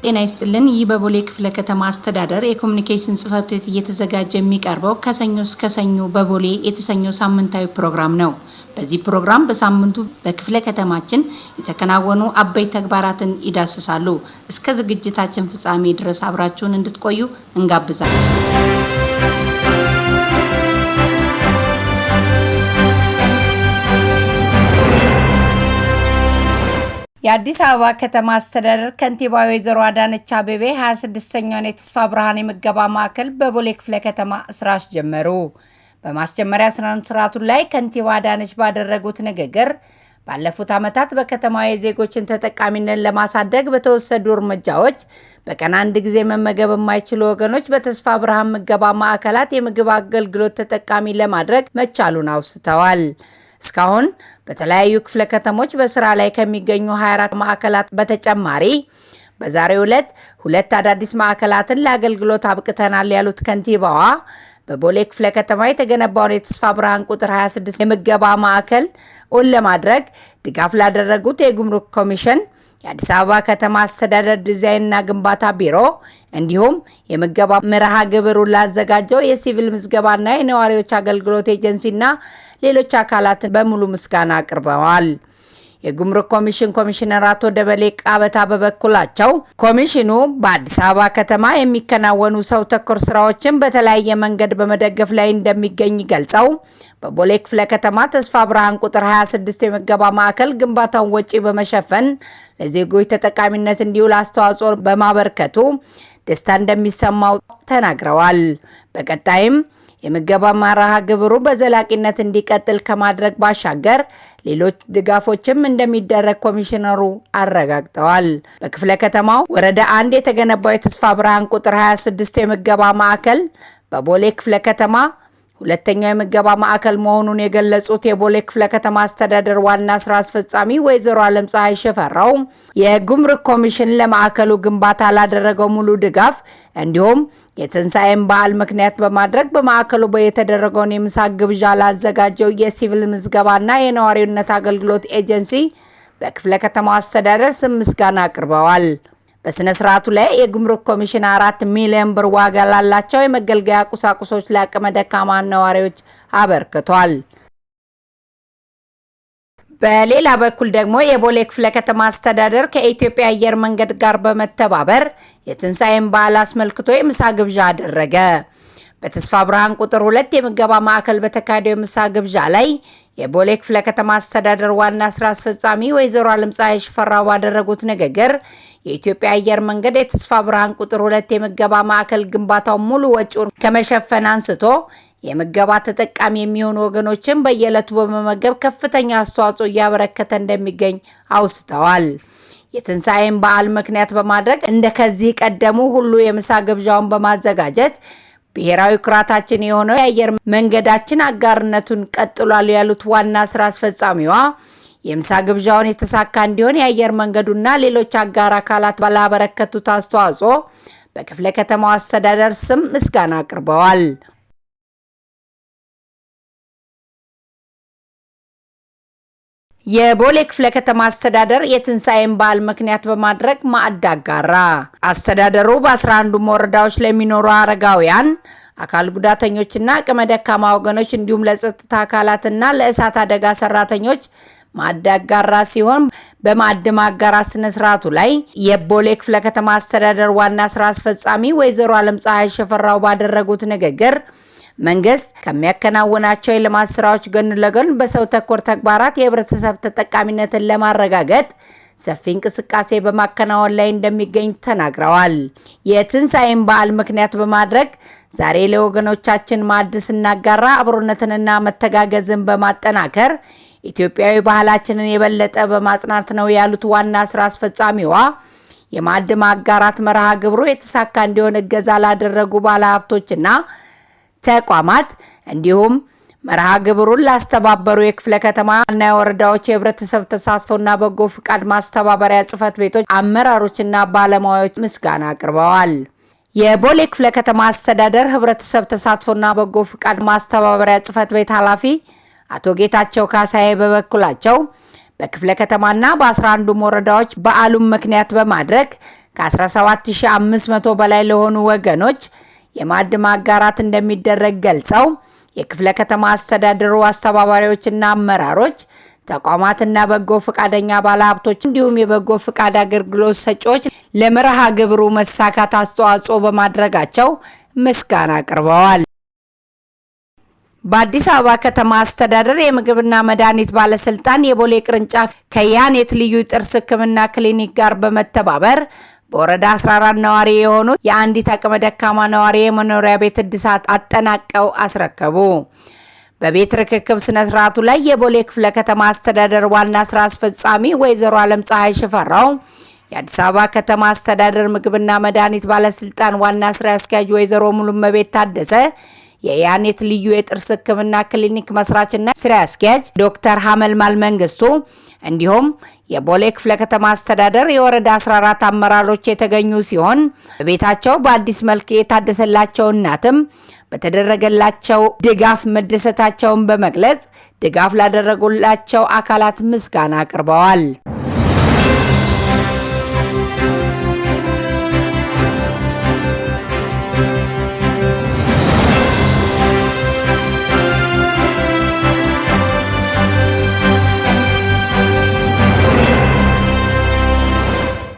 ጤና ይስጥልን። ይህ በቦሌ ክፍለ ከተማ አስተዳደር የኮሙኒኬሽን ጽሕፈት ቤት እየተዘጋጀ የሚቀርበው ከሰኞ እስከ ሰኞ በቦሌ የተሰኘው ሳምንታዊ ፕሮግራም ነው። በዚህ ፕሮግራም በሳምንቱ በክፍለ ከተማችን የተከናወኑ አበይት ተግባራትን ይዳስሳሉ። እስከ ዝግጅታችን ፍጻሜ ድረስ አብራችሁን እንድትቆዩ እንጋብዛለን። የአዲስ አበባ ከተማ አስተዳደር ከንቲባ ወይዘሮ አዳነች አቤቤ 26ኛውን የተስፋ ብርሃን የምገባ ማዕከል በቦሌ ክፍለ ከተማ ስራ አስጀመሩ። በማስጀመሪያ ስርዓቱ ላይ ከንቲባ አዳነች ባደረጉት ንግግር ባለፉት ዓመታት በከተማው የዜጎችን ተጠቃሚነት ለማሳደግ በተወሰዱ እርምጃዎች በቀን አንድ ጊዜ መመገብ የማይችሉ ወገኖች በተስፋ ብርሃን ምገባ ማዕከላት የምግብ አገልግሎት ተጠቃሚ ለማድረግ መቻሉን አውስተዋል። እስካሁን በተለያዩ ክፍለ ከተሞች በስራ ላይ ከሚገኙ 24 ማዕከላት በተጨማሪ በዛሬው ዕለት 2 አዳዲስ ማዕከላትን ለአገልግሎት አብቅተናል ያሉት ከንቲባዋ በቦሌ ክፍለ ከተማ የተገነባውን የተስፋ ብርሃን ቁጥር 26 የምገባ ማዕከል ለማድረግ ድጋፍ ላደረጉት የጉምሩክ ኮሚሽን፣ የአዲስ አበባ ከተማ አስተዳደር ዲዛይንና ግንባታ ቢሮ እንዲሁም የምገባ መርሃ ግብሩን ላዘጋጀው የሲቪል ምዝገባና የነዋሪዎች አገልግሎት ኤጀንሲና ሌሎች አካላትን በሙሉ ምስጋና አቅርበዋል። የጉምሩክ ኮሚሽን ኮሚሽነር አቶ ደበሌ ቃበታ በበኩላቸው ኮሚሽኑ በአዲስ አበባ ከተማ የሚከናወኑ ሰው ተኮር ስራዎችን በተለያየ መንገድ በመደገፍ ላይ እንደሚገኝ ገልጸው በቦሌ ክፍለ ከተማ ተስፋ ብርሃን ቁጥር 26 የምገባ ማዕከል ግንባታውን ወጪ በመሸፈን ለዜጎች ተጠቃሚነት እንዲውል አስተዋጽኦ በማበርከቱ ደስታ እንደሚሰማው ተናግረዋል። በቀጣይም የምገባ መርሃ ግብሩ በዘላቂነት እንዲቀጥል ከማድረግ ባሻገር ሌሎች ድጋፎችም እንደሚደረግ ኮሚሽነሩ አረጋግጠዋል። በክፍለ ከተማው ወረዳ 1 የተገነባው የተስፋ ብርሃን ቁጥር 26 የምገባ ማዕከል በቦሌ ክፍለ ከተማ ሁለተኛው የምገባ ማዕከል መሆኑን የገለጹት የቦሌ ክፍለ ከተማ አስተዳደር ዋና ስራ አስፈጻሚ ወይዘሮ አለምፀሐይ ሽፈራው የጉምሩክ ኮሚሽን ለማዕከሉ ግንባታ ላደረገው ሙሉ ድጋፍ እንዲሁም የትንሣኤን በዓል ምክንያት በማድረግ በማዕከሉ የተደረገውን የምሳ ግብዣ ላዘጋጀው የሲቪል ምዝገባና የነዋሪነት አገልግሎት ኤጀንሲ በክፍለ ከተማው አስተዳደር ስም ምስጋና አቅርበዋል። በስነ ስርዓቱ ላይ የጉምሩክ ኮሚሽን 4 ሚሊዮን ብር ዋጋ ላላቸው የመገልገያ ቁሳቁሶች ለአቅመ ደካማ ነዋሪዎች አበርክቷል። በሌላ በኩል ደግሞ የቦሌ ክፍለ ከተማ አስተዳደር ከኢትዮጵያ አየር መንገድ ጋር በመተባበር የትንሣኤን በዓል አስመልክቶ የምሳ ግብዣ አደረገ። በተስፋ ብርሃን ቁጥር 2 የምገባ ማዕከል በተካሄደው የምሳ ግብዣ ላይ የቦሌ ክፍለ ከተማ አስተዳደር ዋና ስራ አስፈጻሚ ወይዘሮ አለምፀሐይ ሽፈራው ባደረጉት ንግግር የኢትዮጵያ አየር መንገድ የተስፋ ብርሃን ቁጥር 2 የምገባ ማዕከል ግንባታው ሙሉ ወጪውን ከመሸፈን አንስቶ የምገባ ተጠቃሚ የሚሆኑ ወገኖችን በየዕለቱ በመመገብ ከፍተኛ አስተዋጽኦ እያበረከተ እንደሚገኝ አውስተዋል። የትንሣኤን በዓል ምክንያት በማድረግ እንደከዚህ ቀደሙ ሁሉ የምሳ ግብዣውን በማዘጋጀት ብሔራዊ ኩራታችን የሆነው የአየር መንገዳችን አጋርነቱን ቀጥሏል ያሉት ዋና ስራ አስፈጻሚዋ የምሳ ግብዣውን የተሳካ እንዲሆን የአየር መንገዱና ሌሎች አጋር አካላት ባላበረከቱት አስተዋጽኦ በክፍለ ከተማው አስተዳደር ስም ምስጋና አቅርበዋል። የቦሌ ክፍለ ከተማ አስተዳደር የትንሣኤን በዓል ምክንያት በማድረግ ማዕድ አጋራ። አስተዳደሩ በ11 ወረዳዎች ለሚኖሩ አረጋውያን፣ አካል ጉዳተኞችና አቅመ ደካማ ወገኖች እንዲሁም ለጸጥታ አካላትና ለእሳት አደጋ ሰራተኞች ማዕድ አጋራ ሲሆን በማዕድ ማጋራት ስነ ስርዓቱ ላይ የቦሌ ክፍለ ከተማ አስተዳደር ዋና ስራ አስፈጻሚ ወይዘሮ አለምፀሐይ ሽፈራው ባደረጉት ንግግር መንግስት ከሚያከናውናቸው የልማት ስራዎች ጎን ለጎን በሰው ተኮር ተግባራት የህብረተሰብ ተጠቃሚነትን ለማረጋገጥ ሰፊ እንቅስቃሴ በማከናወን ላይ እንደሚገኝ ተናግረዋል። የትንሣኤን በዓል ምክንያት በማድረግ ዛሬ ለወገኖቻችን ማዕድ ስናጋራ አብሮነትንና መተጋገዝን በማጠናከር ኢትዮጵያዊ ባህላችንን የበለጠ በማጽናት ነው ያሉት ዋና ስራ አስፈጻሚዋ የማዕድ ማጋራት መርሃ ግብሩ የተሳካ እንዲሆን እገዛ ላደረጉ ባለሀብቶችና ተቋማት እንዲሁም መርሃ ግብሩን ላስተባበሩ የክፍለ ከተማና የወረዳዎች የህብረተሰብ ተሳትፎና በጎ ፍቃድ ማስተባበሪያ ጽህፈት ቤቶች አመራሮችና ባለሙያዎች ምስጋና አቅርበዋል። የቦሌ ክፍለ ከተማ አስተዳደር ህብረተሰብ ተሳትፎና በጎ ፍቃድ ማስተባበሪያ ጽህፈት ቤት ኃላፊ አቶ ጌታቸው ካሳዬ በበኩላቸው በክፍለ ከተማና በ11ዱም ወረዳዎች በዓሉን ምክንያት በማድረግ ከ17500 በላይ ለሆኑ ወገኖች የማዕድ ማጋራት እንደሚደረግ ገልጸው የክፍለ ከተማ አስተዳደሩ አስተባባሪዎችና አመራሮች ተቋማትና በጎ ፍቃደኛ ባለሀብቶች እንዲሁም የበጎ ፍቃድ አገልግሎት ሰጪዎች ለመርሃ ግብሩ መሳካት አስተዋጽኦ በማድረጋቸው ምስጋና አቅርበዋል። በአዲስ አበባ ከተማ አስተዳደር የምግብና መድኃኒት ባለስልጣን የቦሌ ቅርንጫፍ ከያኔት ልዩ ጥርስ ህክምና ክሊኒክ ጋር በመተባበር በወረዳ 14 ነዋሪ የሆኑት የአንዲት አቅመ ደካማ ነዋሪ የመኖሪያ ቤት እድሳት አጠናቀው አስረከቡ። በቤት ርክክብ ስነ ስርዓቱ ላይ የቦሌ ክፍለ ከተማ አስተዳደር ዋና ስራ አስፈጻሚ ወይዘሮ ዓለም ፀሐይ ሽፈራው፣ የአዲስ አበባ ከተማ አስተዳደር ምግብና መድኃኒት ባለስልጣን ዋና ስራ አስኪያጅ ወይዘሮ ሙሉመቤት ታደሰ፣ የያኔት ልዩ የጥርስ ህክምና ክሊኒክ መስራችና ስራ አስኪያጅ ዶክተር ሐመልማል መንግስቱ እንዲሁም የቦሌ ክፍለ ከተማ አስተዳደር የወረዳ 14 አመራሮች የተገኙ ሲሆን በቤታቸው በአዲስ መልክ የታደሰላቸው እናትም በተደረገላቸው ድጋፍ መደሰታቸውን በመግለጽ ድጋፍ ላደረጉላቸው አካላት ምስጋና አቅርበዋል።